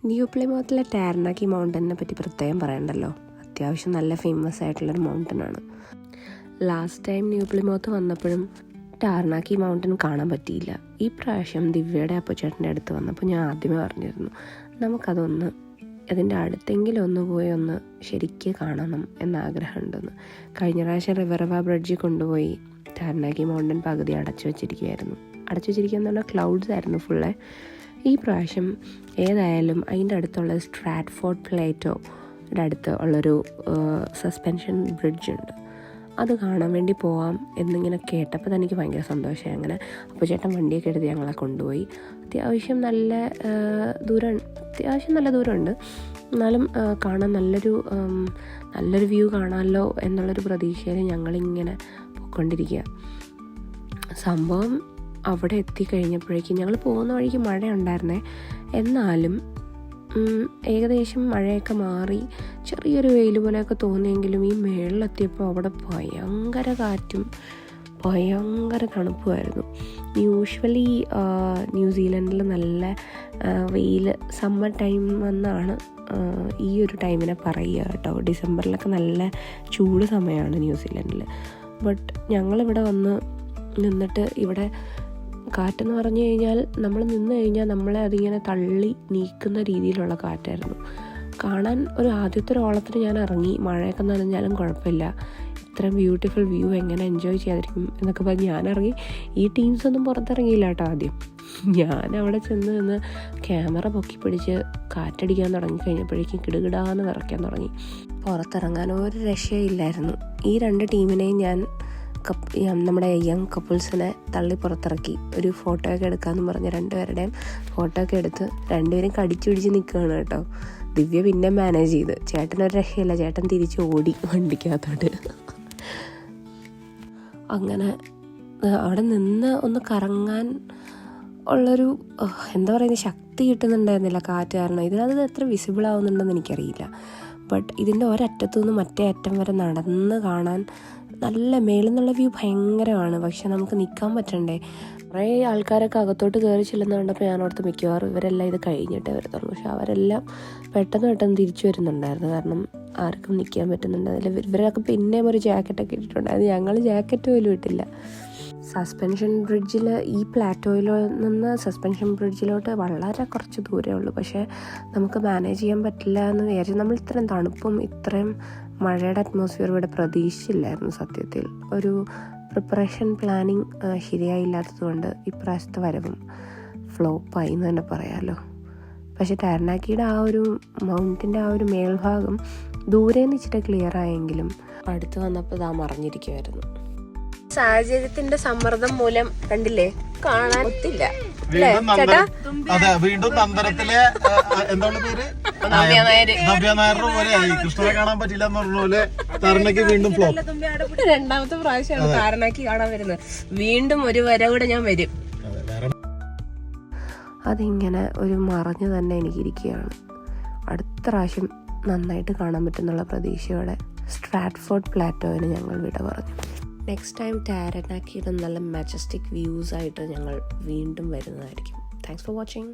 New പ്ലിമൗത്തിലെ ടാരനാക്കി മൗണ്ടനെ പറ്റി പ്രത്യേകം പറയണ്ടല്ലോ. അത്യാവശ്യം നല്ല ഫേമസ് ആയിട്ടുള്ളൊരു മൗണ്ടനാണ്. ലാസ്റ്റ് ടൈം ന്യൂ പ്ലിമൗത്ത് വന്നപ്പോഴും ടാരനാക്കി മൗണ്ടൻ കാണാൻ പറ്റിയില്ല. ഈ പ്രാവശ്യം ദിവ്യയുടെ അപ്പച്ചേട്ടൻ്റെ അടുത്ത് വന്നപ്പോൾ ഞാൻ ആദ്യമേ പറഞ്ഞിരുന്നു നമുക്കതൊന്ന് അതിൻ്റെ അടുത്തെങ്കിലും ഒന്ന് പോയി ഒന്ന് ശരിക്ക് കാണണം എന്നാഗ്രഹമുണ്ടെന്ന്. കഴിഞ്ഞ പ്രാവശ്യം റിവറവ ബ്രിഡ്ജിൽ കൊണ്ടുപോയി ടാരനാക്കി മൗണ്ടൻ പകുതി അടച്ചു വെച്ചിരിക്കുക എന്ന് പറഞ്ഞാൽ ക്ലൗഡ്സ് ആയിരുന്നു ഫുള്ള്. ഈ പ്രാവശ്യം ഏതായാലും അതിൻ്റെ അടുത്തുള്ള സ്ട്രാറ്റ്ഫോർഡ് പ്ലേറ്റോയുടെ അടുത്ത് ഉള്ളൊരു സസ്പെൻഷൻ ബ്രിഡ്ജ് ഉണ്ട്, അത് കാണാൻ വേണ്ടി പോവാം എന്നിങ്ങനെ കേട്ടപ്പോൾ തന്നെ എനിക്ക് ഭയങ്കര സന്തോഷമായി. അങ്ങനെ അപ്പോൾ ചേട്ടൻ വണ്ടിയൊക്കെ എടുത്ത് ഞങ്ങളെ കൊണ്ടുപോയി. അത്യാവശ്യം നല്ല ദൂരമുണ്ട്, എന്നാലും കാണാൻ നല്ലൊരു വ്യൂ കാണാമല്ലോ എന്നുള്ളൊരു പ്രതീക്ഷയിൽ ഞങ്ങളിങ്ങനെ പോയിക്കൊണ്ടിരിക്കുക. സംഭവം അവിടെ എത്തിക്കഴിഞ്ഞപ്പോഴേക്കും ഞങ്ങൾ പോകുന്ന വഴിക്ക് മഴ ഉണ്ടായിരുന്നേ, എന്നാലും ഏകദേശം മഴയൊക്കെ മാറി ചെറിയൊരു വെയിൽ പോലെയൊക്കെ തോന്നിയെങ്കിലും ഈ മേളിലെത്തിയപ്പോൾ അവിടെ ഭയങ്കര കാറ്റും ഭയങ്കര തണുപ്പുമായിരുന്നു. യൂഷ്വലി ന്യൂസിലൻഡിൽ നല്ല വെയിൽ സമ്മർ ടൈം എന്നാണ് ഈ ഒരു ടൈമിനെ പറയുക കേട്ടോ. ഡിസംബറിലൊക്കെ നല്ല ചൂട് സമയമാണ് ന്യൂസിലൻഡിൽ. ബട്ട് ഞങ്ങളിവിടെ വന്ന് നിന്നിട്ട് ഇവിടെ കാറ്റെന്ന് പറഞ്ഞു കഴിഞ്ഞാൽ നമ്മൾ നിന്ന് കഴിഞ്ഞാൽ നമ്മളെ അതിങ്ങനെ തള്ളി നീക്കുന്ന രീതിയിലുള്ള കാറ്റായിരുന്നു. കാണാൻ ആദ്യത്തെ ഒരു ഓളത്തിന് ഞാൻ ഇറങ്ങി, മഴയൊക്കെ നനഞ്ഞാലും കുഴപ്പമില്ല, ഇത്രയും ബ്യൂട്ടിഫുൾ വ്യൂ എങ്ങനെ എൻജോയ് ചെയ്യാതിരിക്കും എന്നൊക്കെ പറഞ്ഞ് ഞാനിറങ്ങി. ഈ ടീംസൊന്നും പുറത്തിറങ്ങിയില്ല കേട്ടോ. ആദ്യം ഞാൻ അവിടെ ചെന്ന് നിന്ന് ക്യാമറ പൊക്കി പിടിച്ച് കാറ്റടിക്കാൻ തുടങ്ങി കഴിഞ്ഞപ്പോഴേക്കും കിടുകിടാന്ന് വിറയ്ക്കാൻ തുടങ്ങി. പുറത്തിറങ്ങാൻ ഒരു രക്ഷയില്ലായിരുന്നു. ഈ 2 ടീമിനെയും ഞാൻ നമ്മുടെ യങ് കപ്പിൾസിനെ തള്ളി പുറത്തിറക്കി ഒരു ഫോട്ടോ ഒക്കെ എടുക്കാമെന്ന് പറഞ്ഞ് 2 പേരുടെയും ഫോട്ടോ ഒക്കെ എടുത്ത് 2 പേരും കടിച്ചു പിടിച്ച് നിൽക്കുകയാണ് കേട്ടോ. ദിവ്യ പിന്നെ മാനേജ് ചെയ്ത്, ചേട്ടനൊരു രക്ഷയില്ല, ചേട്ടൻ തിരിച്ച് ഓടി വണ്ടിക്കകത്തോട്ട്. അങ്ങനെ അവിടെ നിന്ന് ഒന്ന് കറങ്ങാൻ ഉള്ളൊരു എന്താ പറയുന്നത് ശക്തി കിട്ടുന്നുണ്ടായിരുന്നില്ല കാറ്റ് കാരണം. ഇതിനകത്ത് എത്ര വിസിബിൾ ആവുന്നുണ്ടെന്ന് എനിക്കറിയില്ല. ബട്ട് ഇതിൻ്റെ ഒരറ്റത്തു നിന്ന് മറ്റേ അറ്റം വരെ നടന്ന് കാണാൻ നല്ല മേളിൽ നിന്നുള്ള വ്യൂ ഭയങ്കരമാണ്. പക്ഷെ നമുക്ക് നിൽക്കാൻ പറ്റണ്ടേ. കുറേ ആൾക്കാരൊക്കെ അകത്തോട്ട് കയറി ചെല്ലുന്ന കണ്ടപ്പോൾ ഞാനോർത്ത് മിക്കവാറും ഇവരെല്ലാം ഇത് കഴിഞ്ഞിട്ടേ വരത്തുള്ളൂ. പക്ഷെ അവരെല്ലാം പെട്ടെന്ന് തിരിച്ചു വരുന്നുണ്ടായിരുന്നു, കാരണം ആർക്കും നിൽക്കാൻ പറ്റുന്നുണ്ടായിരുന്നില്ല. ഇവരൊക്കെ പിന്നെയും ഒരു ജാക്കറ്റൊക്കെ ഇട്ടിട്ടുണ്ടായിരുന്നു, ഞങ്ങൾ ജാക്കറ്റ് പോലും ഇട്ടില്ല. സസ്പെൻഷൻ ബ്രിഡ്ജിൽ ഈ പ്ലാറ്റോയിൽ നിന്ന് സസ്പെൻഷൻ ബ്രിഡ്ജിലോട്ട് വളരെ കുറച്ച് ദൂരമേ ഉള്ളൂ. പക്ഷേ നമുക്ക് മാനേജ് ചെയ്യാൻ പറ്റില്ല എന്ന് വിചാരിച്ചു. നമ്മൾ ഇത്രയും തണുപ്പും ഇത്രയും മഴയുടെ അറ്റ്മോസ്ഫിയർ ഇവിടെ പ്രതീക്ഷിച്ചില്ലായിരുന്നു സത്യത്തിൽ. ഒരു പ്രിപ്പറേഷൻ പ്ലാനിങ് ശരിയായില്ലാത്തത് കൊണ്ട് ഇപ്രാവശ്യത്തെ വരവും ഫ്ലോപ്പായി എന്ന് തന്നെ പറയാമല്ലോ. പക്ഷേ ടാരനാക്കിയുടെ ആ ഒരു മൗണ്ടിൻ്റെ ആ ഒരു മേൽഭാഗം ദൂരെ നിന്ന് ഇച്ചിരി ക്ലിയർ ആയെങ്കിലും അടുത്ത് വന്നപ്പോൾ ഇതാ മറിഞ്ഞിരിക്കുമായിരുന്നു. സാഹചര്യത്തിന്റെ സമ്മർദ്ദം മൂലം കണ്ടില്ലേ കാണാൻ ഒത്തില്ല. അതെ, വീണ്ടും നന്ദനത്തിലെ എന്താണ് പേര് നവ്യ നായരുടെ പോലെ ആയി. കൃഷ്ണനെ കാണാൻ പറ്റില്ല എന്ന് പറഞ്ഞ പോലെ താരനാക്കി വീണ്ടും ഫ്ലോപ്പ്. 2ാമത്തെ പ്രാവശ്യമാണ് താരനാക്കി കാണാൻ വരുന്നത്. വീണ്ടും ഒരു വര കൂടെ ഞാൻ വരും. അതിങ്ങനെ ഒരു മറഞ്ഞു തന്നെ എനിക്കിരിക്കുകയാണ്. അടുത്ത പ്രാവശ്യം നന്നായിട്ട് കാണാൻ പറ്റുന്നുള്ള പ്രതീക്ഷയോടെ സ്ട്രാറ്റ്ഫോർഡ് പ്ലാറ്റോയിന് ഞങ്ങൾ വിട പറഞ്ഞു. നെക്സ്റ്റ് ടൈം ടാരനാക്കിയുടെ നല്ല മാജസ്റ്റിക് വ്യൂസ് ആയിട്ട് ഞങ്ങൾ വീണ്ടും വരുന്നതായിരിക്കും. Thanks for watching.